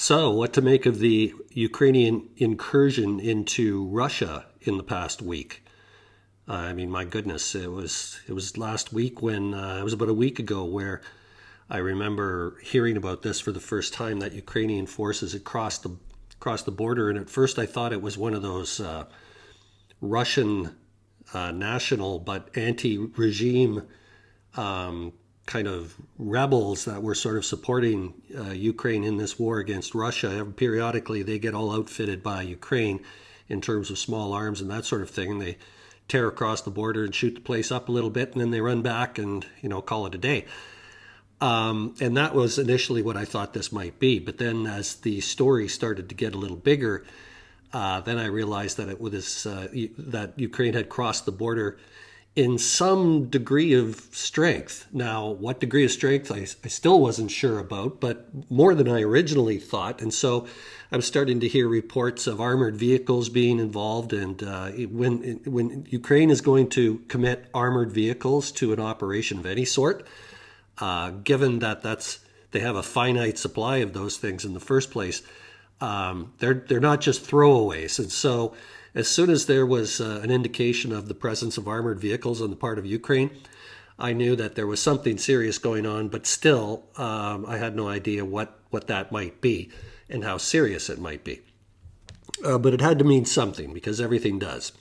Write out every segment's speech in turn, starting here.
So, what to make of the Ukrainian incursion into Russia in the past week? I mean, my goodness, it was last week when it was about a week ago where I remember hearing about this for the first time, that Ukrainian forces had crossed the border, and at first I thought it was one of those Russian national but anti-regime kind of rebels that were sort of supporting Ukraine in this war against Russia. Periodically, they get all outfitted by Ukraine in terms of small arms and that sort of thing, and they tear across the border and shoot the place up a little bit, and then they run back and call it a day. And that was initially what I thought this might be. But then, as the story started to get a little bigger, then I realized that it was that Ukraine had crossed the border in some degree of strength. Now, what degree of strength, I still wasn't sure about, but more than I originally thought. And so I'm starting to hear reports of armored vehicles being involved. And when Ukraine is going to commit armored vehicles to an operation of any sort, given that they have a finite supply of those things in the first place, they're not just throwaways. And so as soon as there was an indication of the presence of armored vehicles on the part of Ukraine, I knew that there was something serious going on, but still I had no idea what that might be and how serious it might be. But it had to mean something, because everything does.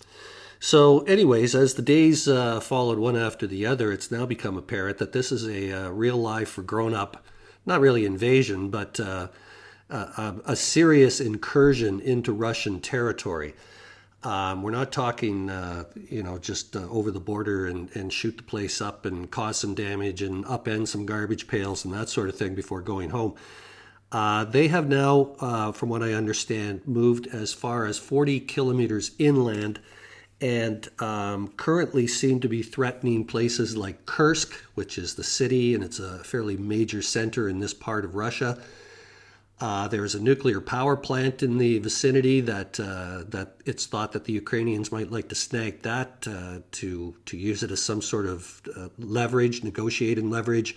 So anyways, as the days followed one after the other, it's now become apparent that this is a real life or grown-up, not really invasion, but a serious incursion into Russian territory. We're not talking, just over the border and shoot the place up and cause some damage and upend some garbage pails and that sort of thing before going home. They have now, from what I understand, moved as far as 40 kilometers inland and currently seem to be threatening places like Kursk, which is the city, and it's a fairly major center in this part of Russia. There's a nuclear power plant in the vicinity that it's thought that the Ukrainians might like to snag that to use it as some sort of leverage, negotiating leverage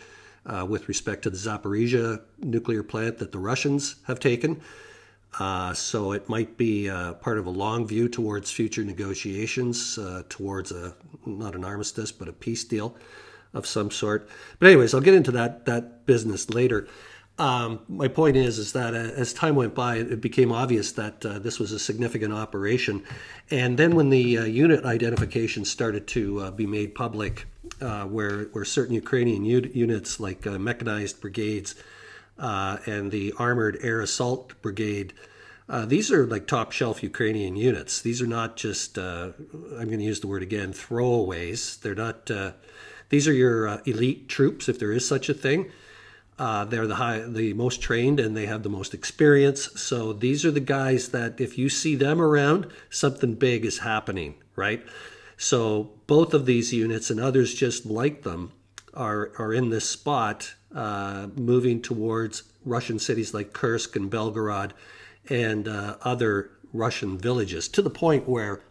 with respect to the Zaporizhia nuclear plant that the Russians have taken. So it might be part of a long view towards future negotiations, towards not an armistice, but a peace deal of some sort. But anyways, I'll get into that business later. My point is that as time went by, it became obvious that this was a significant operation. And then when the unit identification started to be made public, where certain Ukrainian units like mechanized brigades and the Armored Air Assault Brigade, these are like top shelf Ukrainian units. These are not just, I'm going to use the word again, throwaways. They're not, these are your elite troops, if there is such a thing. They're the most trained, and they have the most experience. So these are the guys that if you see them around, something big is happening, right? So both of these units and others just like them are in this spot, moving towards Russian cities like Kursk and Belgorod and other Russian villages, to the point where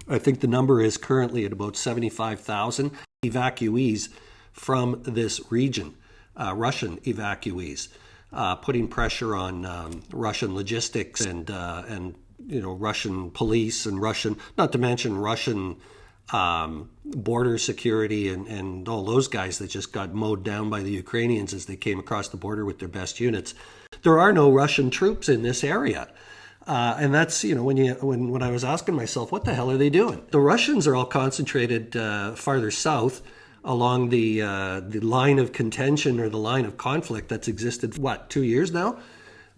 I think the number is currently at about 75,000 evacuees from this region. Russian evacuees, putting pressure on Russian logistics and Russian police and Russian, not to mention Russian border security and all those guys that just got mowed down by the Ukrainians as they came across the border with their best units. There are no Russian troops in this area. And that's, when I was asking myself, what the hell are they doing? The Russians are all concentrated farther south, along the line of contention or the line of conflict that's existed, 2 years now?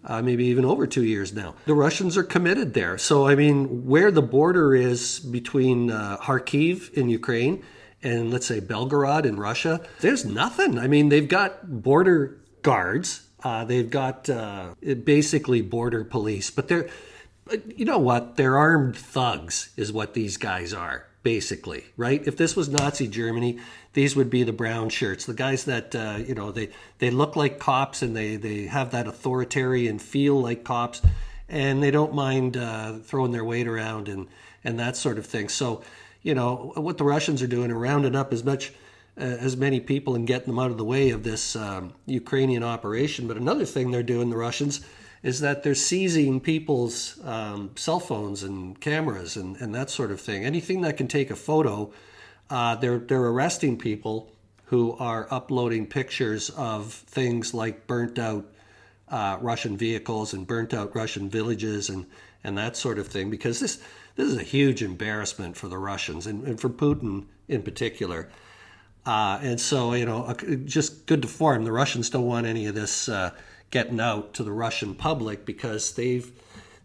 Maybe even over 2 years now. The Russians are committed there. So, I mean, where the border is between Kharkiv in Ukraine and, let's say, Belgorod in Russia, there's nothing. I mean, they've got border guards. They've got basically border police. But you know what? They're armed thugs is what these guys are. Basically, right? If this was Nazi Germany, these would be the brown shirts, the guys that they look like cops, and they have that authoritarian feel like cops, and they don't mind throwing their weight around and that sort of thing. So, what the Russians are doing are rounding up as many people and getting them out of the way of this Ukrainian operation. But another thing they're doing, the Russians, is that they're seizing people's cell phones and cameras and that sort of thing. Anything that can take a photo, they're arresting people who are uploading pictures of things like burnt out Russian vehicles and burnt out Russian villages and that sort of thing, because this is a huge embarrassment for the Russians and for Putin in particular. And so, just good to form. The Russians don't want any of this getting out to the Russian public, because they've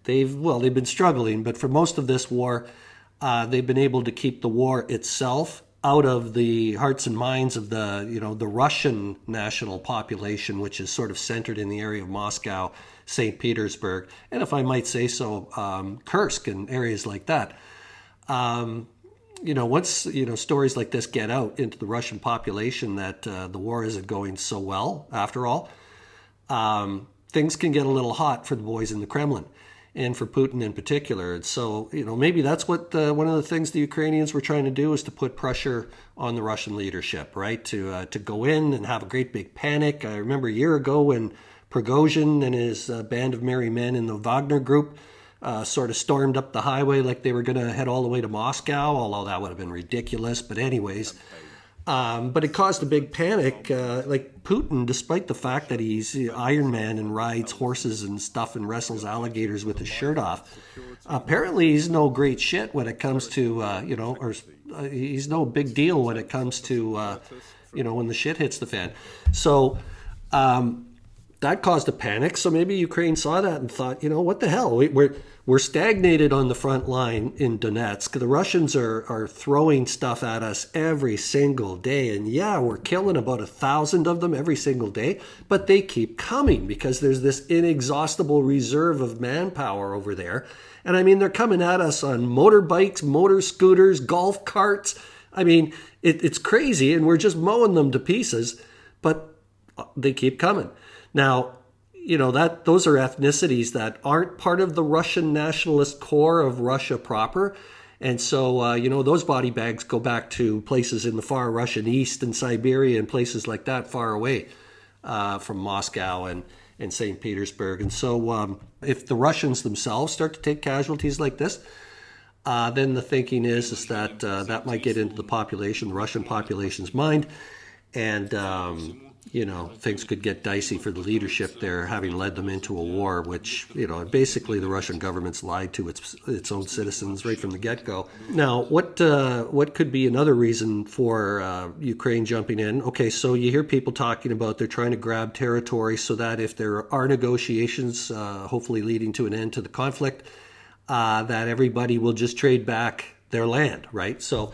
been struggling, but for most of this war, they've been able to keep the war itself out of the hearts and minds of the Russian national population, which is sort of centered in the area of Moscow, St. Petersburg, and if I might say so, Kursk and areas like that. Once stories like this get out into the Russian population that the war isn't going so well after all, things can get a little hot for the boys in the Kremlin, and for Putin in particular. And so, maybe that's what one of the things the Ukrainians were trying to do, is to put pressure on the Russian leadership, right? To go in and have a great big panic. I remember a year ago when Prigozhin and his band of merry men in the Wagner group sort of stormed up the highway like they were going to head all the way to Moscow, although that would have been ridiculous. But anyways, but it caused a big panic. Like Putin, despite the fact that he's Iron Man and rides horses and stuff and wrestles alligators with his shirt off, apparently he's no great shit when it comes to, he's no big deal when it comes to, when the shit hits the fan. So, that caused a panic. So maybe Ukraine saw that and thought, what the hell? We're stagnated on the front line in Donetsk. The Russians are throwing stuff at us every single day. And yeah, we're killing about 1,000 of them every single day. But they keep coming because there's this inexhaustible reserve of manpower over there. And I mean, they're coming at us on motorbikes, motor scooters, golf carts. I mean, it's crazy, and we're just mowing them to pieces. But they keep coming. Now, those are ethnicities that aren't part of the Russian nationalist core of Russia proper. And so, those body bags go back to places in the far Russian east and Siberia and places like that far away from Moscow and St. Petersburg. And so if the Russians themselves start to take casualties like this, then the thinking is that that might get into the Russian population's mind. And things could get dicey for the leadership there, having led them into a war, which, basically the Russian government's lied to its own citizens right from the get-go. Now, what could be another reason for Ukraine jumping in? Okay, so you hear people talking about they're trying to grab territory so that if there are negotiations, hopefully leading to an end to the conflict, that everybody will just trade back their land, right? So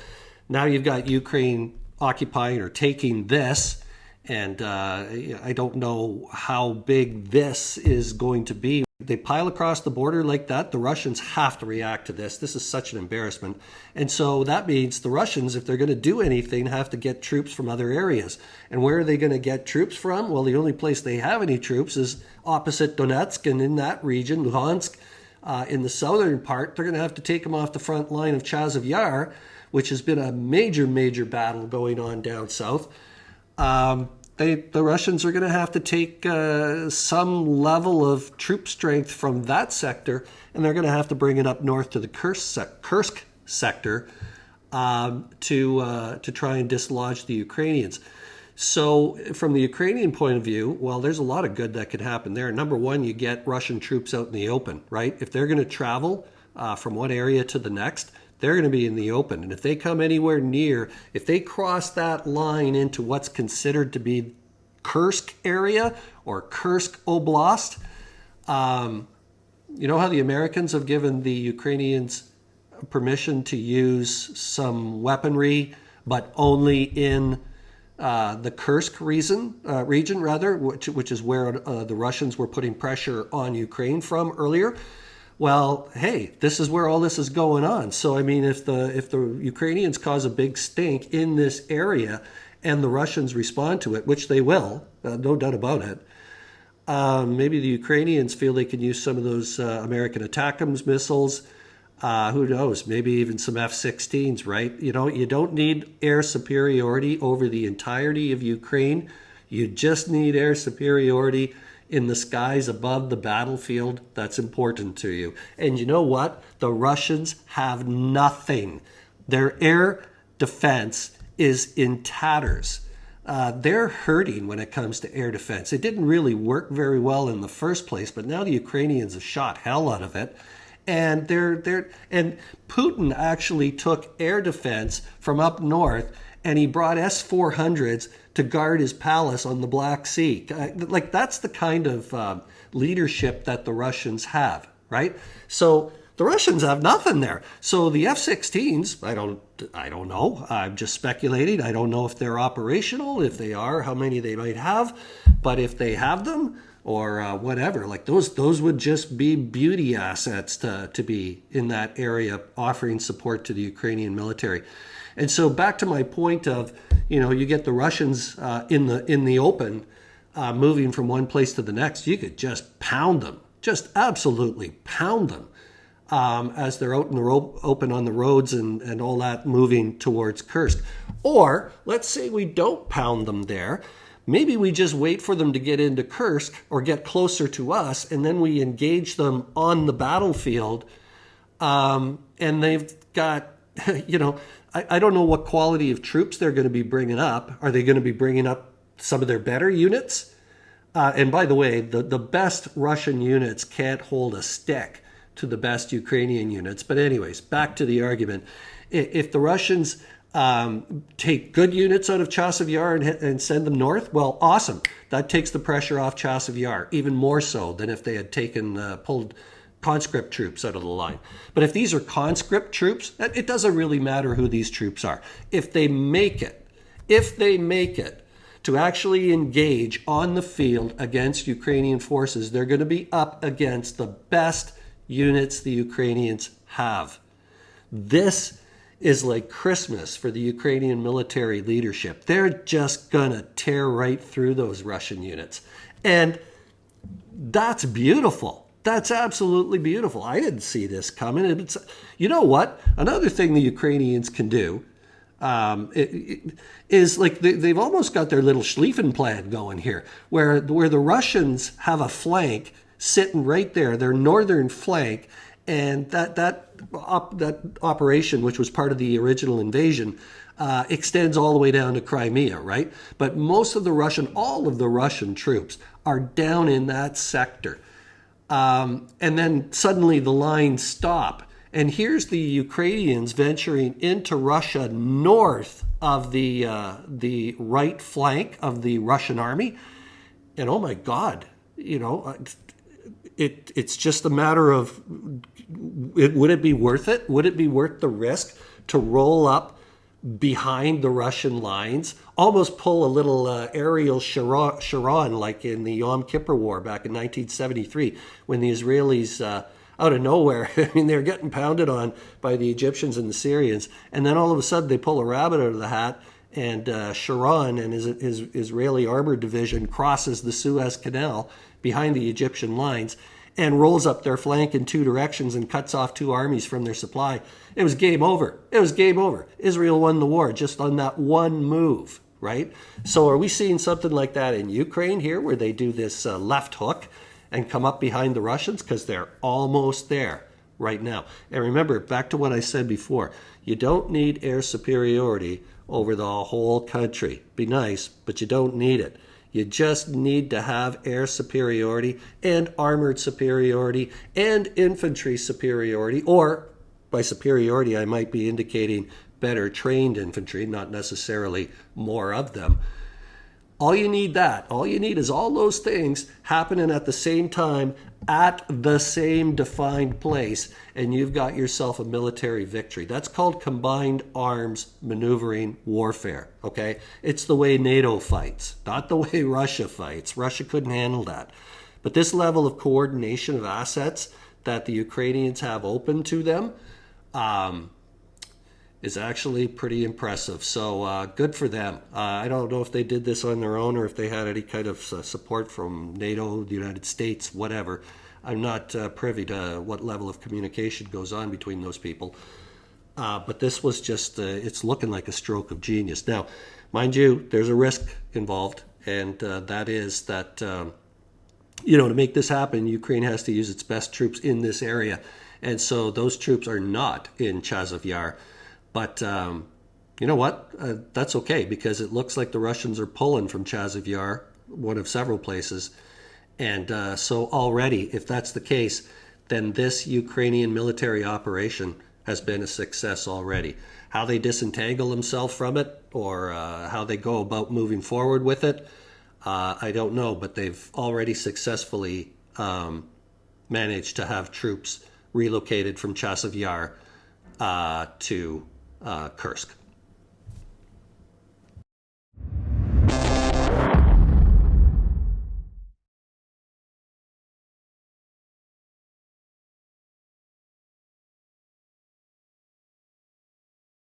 now you've got Ukraine occupying or taking this. And I don't know how big this is going to be. They pile across the border like that. The Russians have to react to this. This is such an embarrassment. And so that means the Russians, if they're going to do anything, have to get troops from other areas. And where are they going to get troops from? Well, the only place they have any troops is opposite Donetsk, and in that region, Luhansk, in the southern part. They're going to have to take them off the front line of Chazov Yar, which has been a major, major battle going on down south. The Russians are going to have to take some level of troop strength from that sector, and they're going to have to bring it up north to the Kursk sector to try and dislodge the Ukrainians. So from the Ukrainian point of view, well, there's a lot of good that could happen there. Number one, you get Russian troops out in the open, right? If they're going to travel from one area to the next, they're going to be in the open. And if they come anywhere near, if they cross that line into what's considered to be Kursk area or Kursk Oblast, you know how the Americans have given the Ukrainians permission to use some weaponry, but only in the Kursk region, which is where the Russians were putting pressure on Ukraine from earlier. Well, hey, this is where all this is going on. So, I mean, if the Ukrainians cause a big stink in this area and the Russians respond to it, which they will, no doubt about it, maybe the Ukrainians feel they can use some of those American ATACMS missiles. Who knows? Maybe even some F-16s, right? You know, you don't need air superiority over the entirety of Ukraine. You just need air superiority in the skies above the battlefield that's important to you. And you know what? The Russians have nothing. Their air defense is in tatters. They're hurting when it comes to air defense. It didn't really work very well in the first place, but now the Ukrainians have shot hell out of it. And and Putin actually took air defense from up north, and he brought S-400s to guard his palace on the Black Sea. Like, that's the kind of leadership that the Russians have, right? So the Russians have nothing there. So the F-16s, I don't know. I'm just speculating. I don't know if they're operational. If they are, how many they might have. But if they have them, or whatever, like those would just be beauty assets to be in that area, offering support to the Ukrainian military. And so back to my point of, you get the Russians in the open, moving from one place to the next. You could just pound them, just absolutely pound them, as they're out in the open on the roads and all that, moving towards Kursk. Or let's say we don't pound them there. Maybe we just wait for them to get into Kursk or get closer to us, and then we engage them on the battlefield. And they've got, I don't know what quality of troops they're going to be bringing up. Are they going to be bringing up some of their better units? And by the way, the best Russian units can't hold a stick to the best Ukrainian units. But anyways, back to the argument. If the Russians take good units out of Chasiv Yar and send them north, well, awesome. That takes the pressure off Chasiv Yar, even more so than if they had pulled conscript troops out of the line. But if these are conscript troops, it doesn't really matter who these troops are. If they make it to actually engage on the field against Ukrainian forces, they're going to be up against the best units the Ukrainians have. This is like Christmas for the Ukrainian military leadership. They're just going to tear right through those Russian units. And that's beautiful. That's absolutely beautiful. I didn't see this coming. You know what? Another thing the Ukrainians can do is like they've almost got their little Schlieffen plan going here, where the Russians have a flank sitting right there, their northern flank, and that operation, which was part of the original invasion, extends all the way down to Crimea, right? But all of the Russian troops are down in that sector. And then suddenly the lines stop. And here's the Ukrainians venturing into Russia north of the right flank of the Russian army. And oh my God, it's just a matter of, would it be worth it? Would it be worth the risk to roll up behind the Russian lines, almost pull a little aerial Sharon like in the Yom Kippur War back in 1973, when the Israelis, out of nowhere, I mean, they're getting pounded on by the Egyptians and the Syrians, and then all of a sudden they pull a rabbit out of the hat, and Sharon and his Israeli armored division crosses the Suez Canal behind the Egyptian lines and rolls up their flank in two directions and cuts off two armies from their supply. It was game over. It was game over. Israel won the war just on that one move, right? So are we seeing something like that in Ukraine here, where they do this left hook and come up behind the Russians? Because they're almost there right now. And remember, back to what I said before, you don't need air superiority over the whole country. Be nice, but you don't need it. You just need to have air superiority and armored superiority and infantry superiority, or by superiority I might be indicating better trained infantry, not necessarily more of them. All you need is all those things happening at the same time at the same defined place, and you've got yourself a military victory. That's called combined arms maneuvering warfare, okay? It's the way NATO fights, not the way Russia fights. Russia couldn't handle that. But this level of coordination of assets that the Ukrainians have open to them is actually pretty impressive. So good for them. I don't know if they did this on their own or if they had any kind of support from NATO, the United States, whatever. I'm not privy to what level of communication goes on between those people. But this was just, it's looking like a stroke of genius. Now, mind you, there's a risk involved, and that is that to make this happen, Ukraine has to use its best troops in this area. And so those troops are not in Chasiv Yar. But you know what? That's okay, because it looks like the Russians are pulling from Chasiv Yar, one of several places. And so already, if that's the case, then this Ukrainian military operation has been a success already. How they disentangle themselves from it, or how they go about moving forward with it, I don't know, but they've already successfully managed to have troops relocated from Chasiv Yar to Kursk.